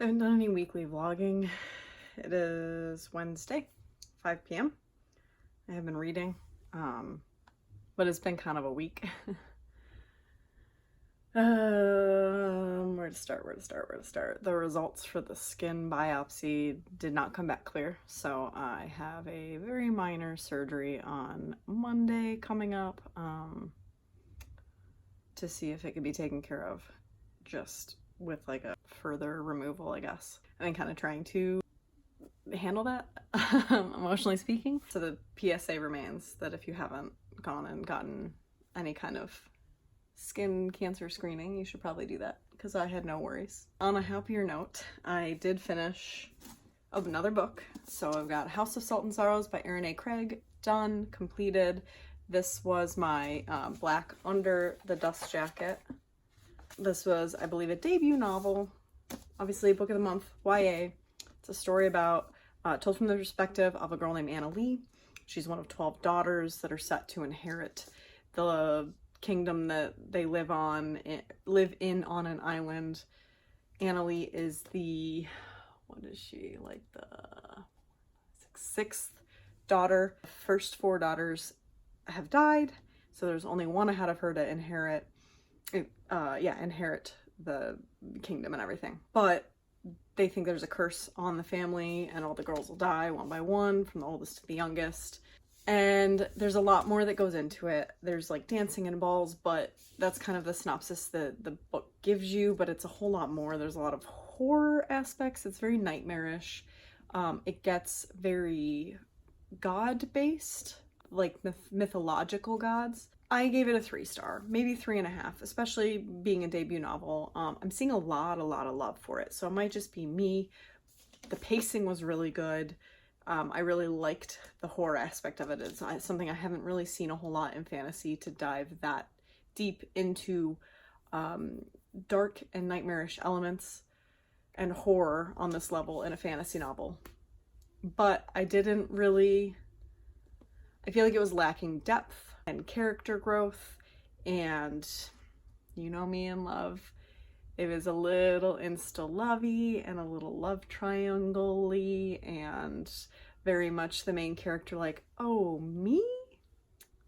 I haven't done any weekly vlogging. It is Wednesday, 5 p.m. I have been reading, but it's been kind of a week. Where to start? The results for the skin biopsy did not come back clear, so I have a very minor surgery on Monday coming up to see if it could be taken care of just with like a further removal, I guess. I've been kind of trying to handle that, emotionally speaking. So the PSA remains that if you haven't gone and gotten any kind of skin cancer screening, you should probably do that, because I had no worries. On a happier note, I did finish another book. So I've got House of Salt and Sorrows by Erin A. Craig done, completed. This was my Black Under the Dust Jacket. This was, I believe, a debut novel, obviously book of the month, YA. It's a story about, told from the perspective of a girl named Anna Lee. She's one of 12 daughters that are set to inherit the kingdom that they live in on an island. Anna Lee is the, what is she, like the sixth daughter. The first four daughters have died, so there's only one ahead of her to inherit the kingdom and everything. But they think there's a curse on the family and all the girls will die one by one, from the oldest to the youngest. And there's a lot more that goes into it. There's like dancing and balls, but that's kind of the synopsis that the book gives you, but it's a whole lot more. There's a lot of horror aspects. It's very nightmarish. It gets very god-based, like mythological gods. I gave it a 3-star, maybe 3.5, especially being a debut novel. I'm seeing a lot of love for it, so it might just be me. The pacing was really good. I really liked the horror aspect of it. It's something I haven't really seen a whole lot in fantasy, to dive that deep into dark and nightmarish elements and horror on this level in a fantasy novel. But I feel like it was lacking depth and character growth, and you know me and love. It was a little insta-lovey and a little love triangle-y, and very much the main character like, oh, me?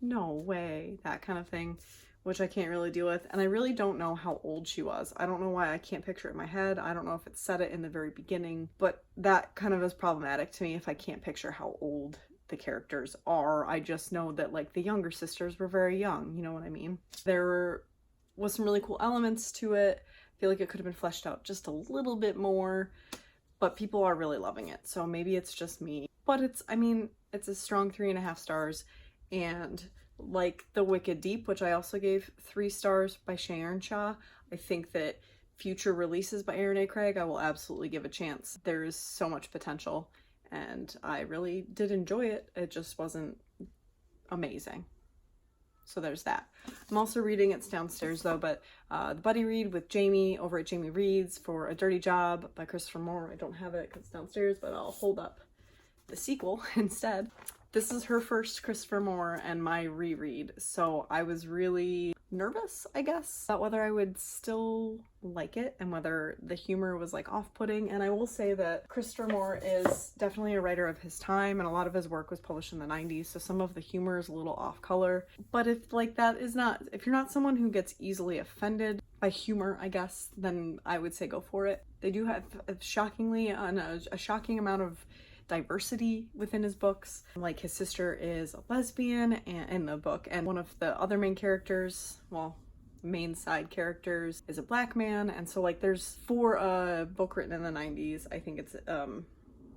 No way, that kind of thing, which I can't really deal with. And I really don't know how old she was. I don't know why I can't picture it in my head. I don't know if it said it in the very beginning, but that kind of is problematic to me if I can't picture how old the characters are. I just know that like the younger sisters were very young, you know what I mean? There was some really cool elements to it. I feel like it could have been fleshed out just a little bit more, but people are really loving it. So maybe it's just me, but it's a strong 3.5 stars. And like The Wicked Deep, which I also gave 3 stars by Sharon Shaw, I think that future releases by Erin A. Craig, I will absolutely give a chance. There is so much potential, and I really did enjoy it. It just wasn't amazing. So there's that. I'm also reading, it's downstairs though, but the buddy read with Jamie over at Jamie Reads for A Dirty Job by Christopher Moore. I don't have it because it's downstairs, but I'll hold up the sequel instead. This is her first Christopher Moore and my reread, so I was really nervous, I guess, about whether I would still like it and whether the humor was like off-putting. And I will say that Christopher Moore is definitely a writer of his time, and a lot of his work was published in the 90s, so some of the humor is a little off-color. But if you're not someone who gets easily offended by humor, I guess, then I would say go for it. They do have a shocking amount of diversity within his books. Like his sister is a lesbian in the book, and one of the other main characters, well, main side characters, is a black man. And so like there's, for a book written in the 90s, I think it's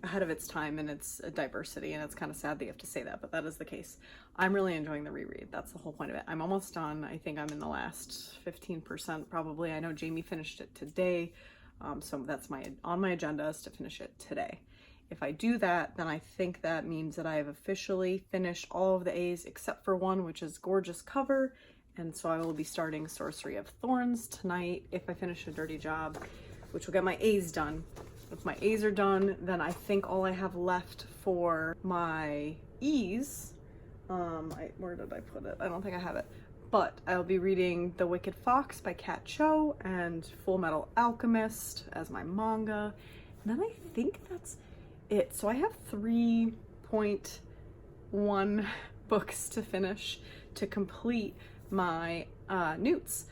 ahead of its time in its diversity, and it's kind of sad that you have to say that, but that is the case. I'm really enjoying the reread. That's the whole point of it. I'm almost done. I think I'm in the last 15% probably. I know Jamie finished it today, so that's on my agenda is to finish it today. If I do that, then I think that means that I have officially finished all of the A's except for one, which is Gorgeous Cover. And so I will be starting Sorcery of Thorns tonight if I finish A Dirty Job, which will get my A's done. If my A's are done, then I think all I have left for my E's, where did I put it? I don't think I have it. But I'll be reading The Wicked Fox by Kat Cho and Full Metal Alchemist as my manga. And then I think that's it. So I have 3.1 books to finish to complete my NEWTs,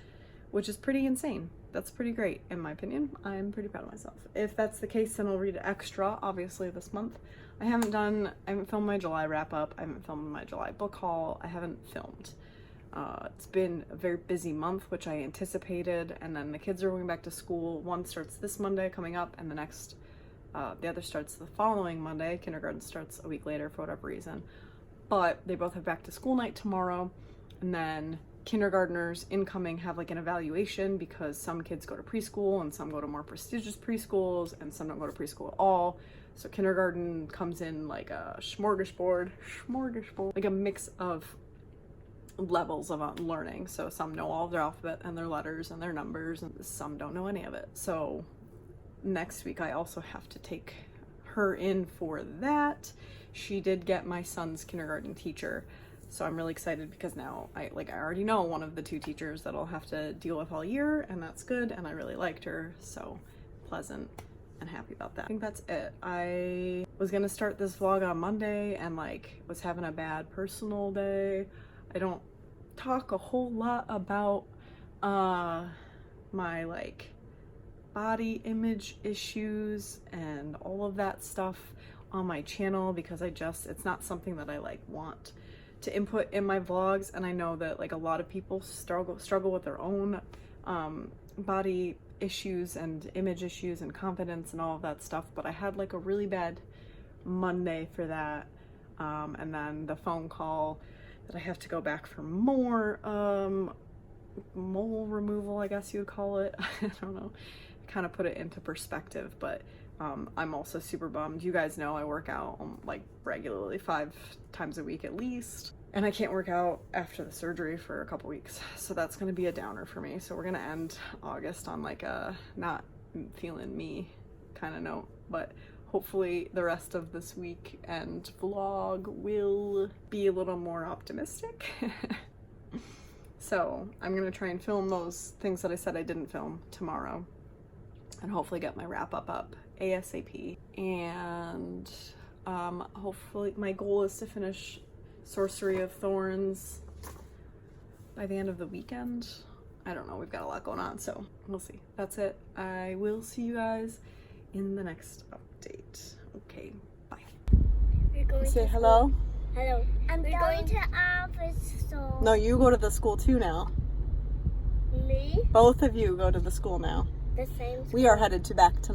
which is pretty insane. That's pretty great in my opinion. I'm pretty proud of myself. If that's the case, then I'll read extra, obviously, this month. I haven't filmed my July wrap up. I haven't filmed my July book haul. I haven't filmed. It's been a very busy month, which I anticipated, and then the kids are going back to school. One starts this Monday coming up, and the other starts the following Monday. Kindergarten starts a week later for whatever reason. But they both have back to school night tomorrow, and then kindergartners incoming have like an evaluation because some kids go to preschool and some go to more prestigious preschools and some don't go to preschool at all. So kindergarten comes in like a smorgasbord, like a mix of levels of learning. So some know all of their alphabet and their letters and their numbers, and some don't know any of it. So next week I also have to take her in for that. She did get my son's kindergarten teacher, so I'm really excited because now I already know one of the two teachers that I'll have to deal with all year, and that's good, and I really liked her, so pleasant and happy about that. I think that's it. I was gonna start this vlog on Monday and like was having a bad personal day. I don't talk a whole lot about my like body image issues and all of that stuff on my channel because it's not something that I like want to input in my vlogs, and I know that like a lot of people struggle with their own body issues and image issues and confidence and all of that stuff, but I had like a really bad Monday for that, and then the phone call that I have to go back for more mole removal, I guess you would call it. I don't know, kind of put it into perspective, but I'm also super bummed. You guys know I work out like regularly 5 times a week at least, and I can't work out after the surgery for a couple weeks, so that's gonna be a downer for me. So we're gonna end August on like a not feeling me kind of note, but hopefully the rest of this week and vlog will be a little more optimistic. So I'm gonna try and film those things that I said I didn't film tomorrow, and hopefully get my wrap up ASAP. And hopefully my goal is to finish Sorcery of Thorns by the end of the weekend. I don't know, we've got a lot going on, so we'll see. That's it. I will see you guys in the next update. Okay, bye. Say hello. Hello. We're going to office, so... No, you go to the school too now. Me? Both of you go to the school now. The same school. We are headed to back to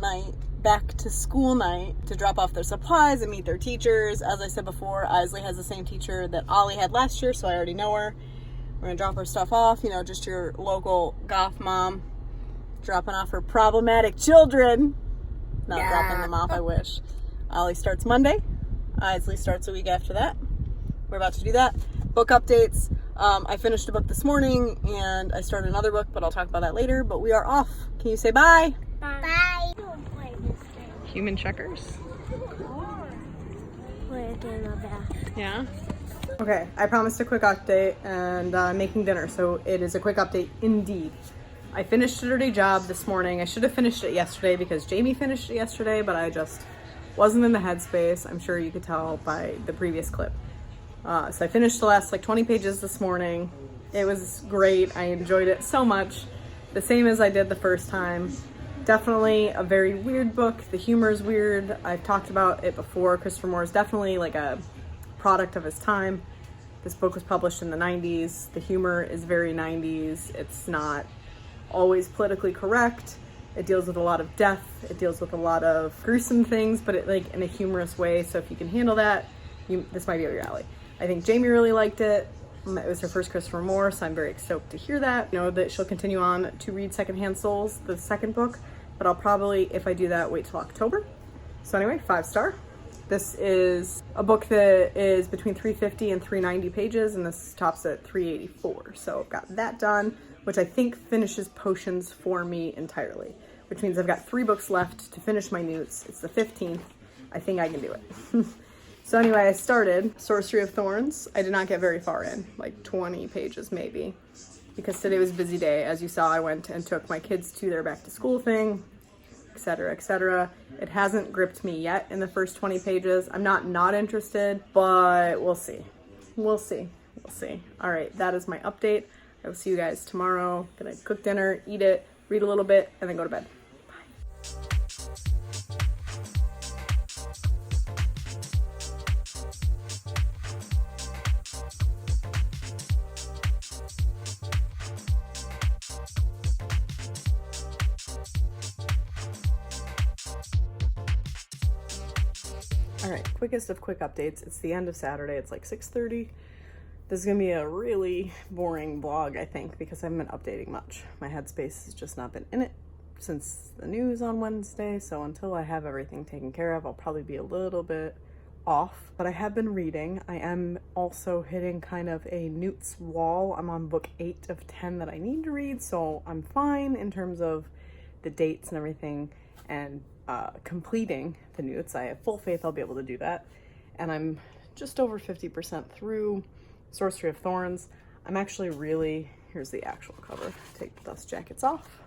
school night to drop off their supplies and meet their teachers. As I said before, Isley has the same teacher that Ollie had last year, so I already know her. We're gonna drop her stuff off, you know, just your local goth mom dropping off her problematic children. Not dropping them off, I wish. Ollie starts Monday. Isley starts a week after that. We're about to do that. Book updates. I finished a book this morning and I started another book, but I'll talk about that later. But we are off. Can you say bye? Bye. Bye. Human checkers. We're doing our best. Yeah? Okay, I promised a quick update, and I'm making dinner, so it is a quick update indeed. I finished a dirty job this morning. I should have finished it yesterday because Jamie finished it yesterday, but I just wasn't in the headspace. I'm sure you could tell by the previous clip. So I finished the last like 20 pages this morning. It was great. I enjoyed it so much. The same as I did the first time. Definitely a very weird book. The humor is weird. I've talked about it before. Christopher Moore is definitely like a product of his time. This book was published in the 90s. The humor is very 90s. It's not always politically correct. It deals with a lot of death. It deals with a lot of gruesome things, but it like in a humorous way. So if you can handle that, this might be up your alley. I think Jamie really liked it. It was her first Christopher Moore, so I'm very stoked to hear that. I know that she'll continue on to read Secondhand Souls, the second book, but I'll probably, if I do that, wait till October. So anyway, 5-star. This is a book that is between 350 and 390 pages, and this tops at 384. So I've got that done, which I think finishes Potions for me entirely, which means I've got 3 books left to finish my NEWTs. It's the 15th. I think I can do it. So anyway, I started Sorcery of Thorns. I did not get very far in, like 20 pages maybe, because today was a busy day. As you saw, I went and took my kids to their back to school thing, etc., etc. It hasn't gripped me yet in the first 20 pages. I'm not interested, but we'll see. We'll see. We'll see. All right, that is my update. I will see you guys tomorrow. Gonna cook dinner, eat it, read a little bit, and then go to bed. All right, quickest of quick updates. It's the end of Saturday. It's like 6:30. This is gonna be a really boring vlog, I think, because I haven't been updating much. My headspace has just not been in it since the news on Wednesday, so until I have everything taken care of, I'll probably be a little bit off. But I have been reading. I am also hitting kind of a NEWTs wall. I'm on book 8 of 10 that I need to read, so I'm fine in terms of the dates and everything, and completing the NEWTs. I have full faith I'll be able to do that. And I'm just over 50% through Sorcery of Thorns. I'm actually really, here's the actual cover. Take the dust jackets off.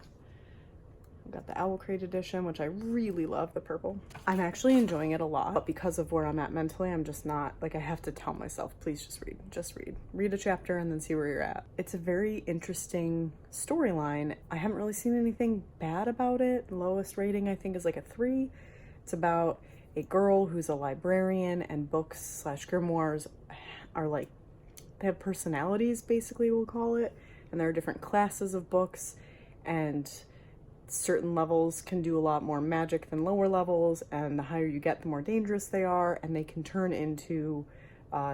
I've got the Owl Crate edition, which I really love, the purple. I'm actually enjoying it a lot, but because of where I'm at mentally, I'm just not, like, I have to tell myself, please just read, just read. Read a chapter and then see where you're at. It's a very interesting storyline. I haven't really seen anything bad about it. Lowest rating, I think, is like a 3. It's about a girl who's a librarian, and books / grimoires are like, they have personalities, basically, we'll call it. And there are different classes of books, and certain levels can do a lot more magic than lower levels, and the higher you get, the more dangerous they are, and they can turn into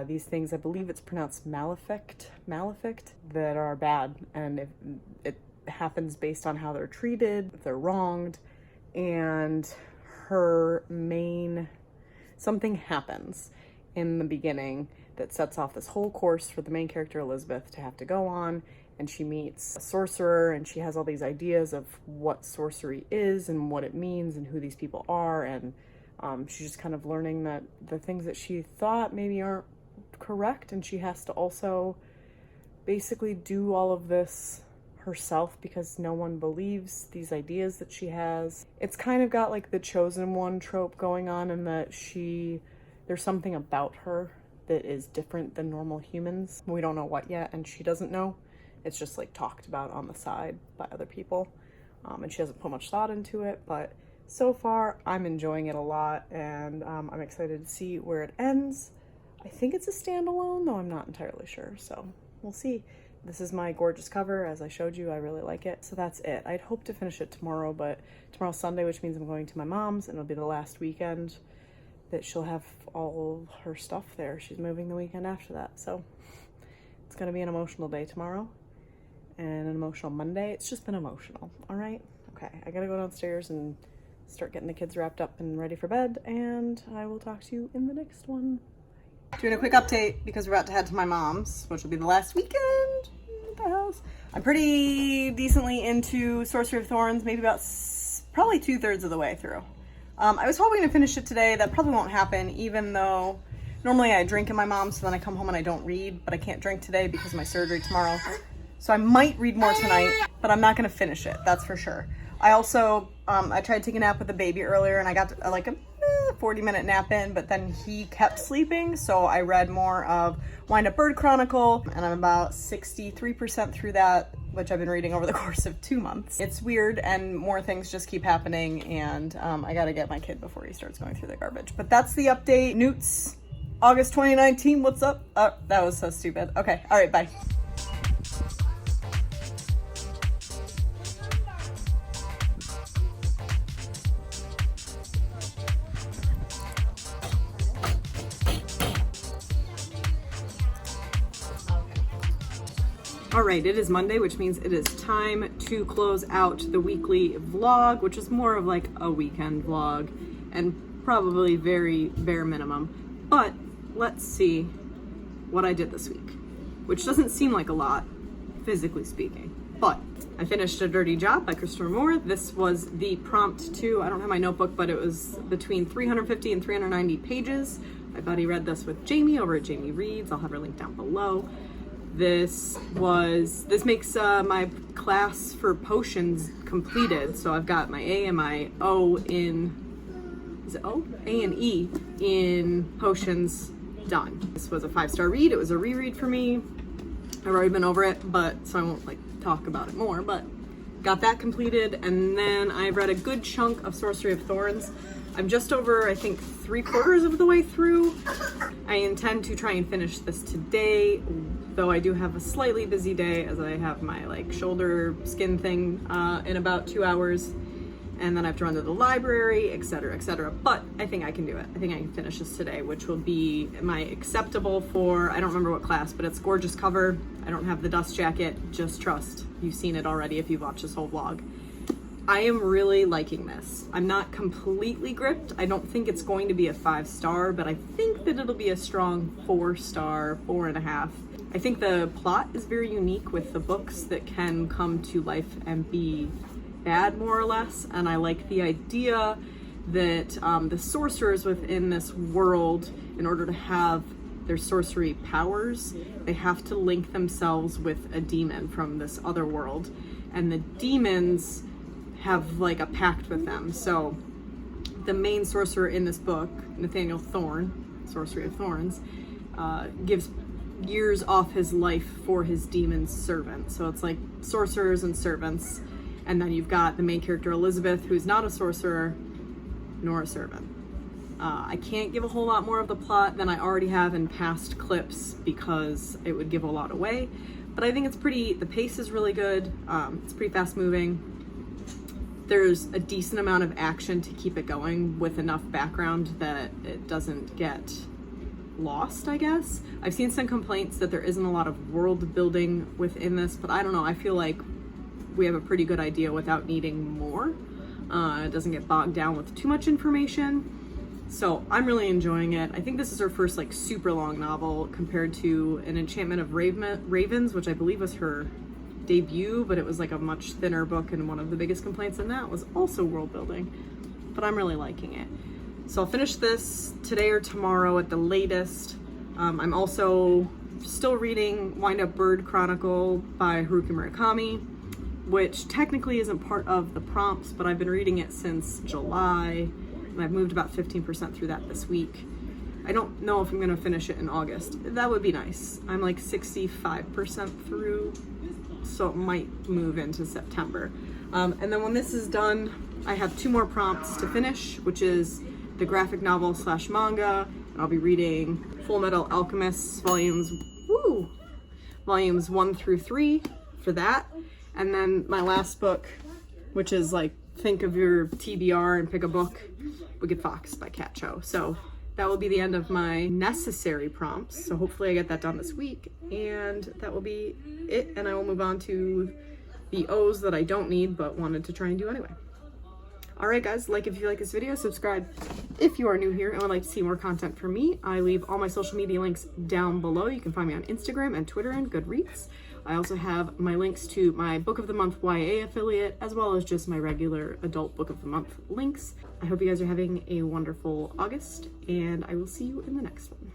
these things, I believe it's pronounced malefic, that are bad, and if it happens based on how they're treated, if they're wronged, and something happens in the beginning that sets off this whole course for the main character, Elizabeth, to have to go on. And she meets a sorcerer, and she has all these ideas of what sorcery is and what it means and who these people are. And she's just kind of learning that the things that she thought maybe aren't correct, and she has to also basically do all of this herself because no one believes these ideas that she has. It's kind of got like the chosen one trope going on, in that there's something about her that is different than normal humans. We don't know what yet, and she doesn't know. It's just like talked about on the side by other people, and she hasn't put much thought into it, but so far I'm enjoying it a lot, and I'm excited to see where it ends. I think it's a standalone, though I'm not entirely sure, so we'll see. This is my gorgeous cover, as I showed you. I really like it. So that's it. I'd hope to finish it tomorrow, but tomorrow's Sunday, which means I'm going to my mom's, and it'll be the last weekend that she'll have all her stuff there. She's moving the weekend after that, so it's gonna be an emotional day tomorrow and an emotional Monday. It's just been emotional. All right, okay, I gotta go downstairs and start getting the kids wrapped up and ready for bed, and I will talk to you in the next one. Doing a quick update because we're about to head to my mom's, which will be the last weekend at the house. I'm pretty decently into Sorcery of Thorns, maybe about probably 2/3 of the way through. I was hoping to finish it today. That probably won't happen, even though normally I drink in my mom's, so then I come home and I don't read, but I can't drink today because of my surgery tomorrow. So I might read more tonight, but I'm not gonna finish it, that's for sure. I also, I tried taking a nap with the baby earlier, and I got like a 40-minute nap in, but then he kept sleeping, so I read more of Wind Up Bird Chronicle, and I'm about 63% through that, which I've been reading over the course of 2 months. It's weird, and more things just keep happening, and I gotta get my kid before he starts going through the garbage. But that's the update. NEWTs, August 2019, what's up? Oh, that was so stupid. Okay, all right, bye. All right, it is Monday, which means it is time to close out the weekly vlog, which is more of like a weekend vlog and probably very bare minimum. But let's see what I did this week, which doesn't seem like a lot, physically speaking. But I finished A Dirty Job by Christopher Moore. This was the prompt to, I don't have my notebook, but it was between 350 and 390 pages. My buddy read this with Jamie over at Jamie Reads. I'll have her link down below. This makes my class for potions completed. So I've got my A and my O in, is it O? A and E in potions done. This was a 5-star read. It was a reread for me. I've already been over it, but so I won't like talk about it more, but got that completed. And then I read a good chunk of Sorcery of Thorns. I'm just over, I think, 3/4 of the way through. I intend to try and finish this today, though I do have a slightly busy day as I have my like shoulder skin thing in about 2 hours, and then I have to run to the library, etc., etc. But I think I can do it. I think I can finish this today, which will be my acceptable for, I don't remember what class, but it's gorgeous cover. I don't have the dust jacket, just trust. You've seen it already if you've watched this whole vlog. I am really liking this. I'm not completely gripped. I don't think it's going to be a 5-star, but I think that it'll be a strong 4-star, 4.5. I think the plot is very unique with the books that can come to life and be bad, more or less. And I like the idea that the sorcerers within this world, in order to have their sorcery powers, they have to link themselves with a demon from this other world. And the demons have like a pact with them. So the main sorcerer in this book, Nathaniel Thorne, Sorcery of Thorns, gives years off his life for his demon servant. So it's like sorcerers and servants. And then you've got the main character, Elizabeth, who's not a sorcerer nor a servant. I can't give a whole lot more of the plot than I already have in past clips because it would give a lot away. But I think it's pretty, the pace is really good. It's pretty fast moving. There's a decent amount of action to keep it going with enough background that it doesn't get lost, I guess. I've seen some complaints that there isn't a lot of world building within this, but I don't know. I feel like we have a pretty good idea without needing more. It doesn't get bogged down with too much information. So I'm really enjoying it. I think this is her first like super long novel compared to An Enchantment of Ravens, which I believe was her debut, but it was like a much thinner book, and one of the biggest complaints in that was also world building. But I'm really liking it. So I'll finish this today or tomorrow at the latest. I'm also still reading Wind Up Bird Chronicle by Haruki Murakami, which technically isn't part of the prompts, but I've been reading it since July, and I've moved about 15% through that this week. I don't know if I'm gonna finish it in August. That would be nice. I'm like 65% through, so it might move into September. And then when this is done, I have 2 more prompts to finish, which is the graphic novel / manga, and I'll be reading Full Metal Alchemist volumes 1 through 3 for that. And then my last book, which is like, think of your TBR and pick a book, Wicked Fox by Kat Cho. So that will be the end of my necessary prompts. So hopefully I get that done this week, and that will be it. And I will move on to the O's that I don't need, but wanted to try and do anyway. All right, guys, like if you like this video, subscribe if you are new here and would like to see more content from me. I leave all my social media links down below. You can find me on Instagram and Twitter and Goodreads. I also have my links to my Book of the Month YA affiliate, as well as just my regular adult Book of the Month links. I hope you guys are having a wonderful August, and I will see you in the next one.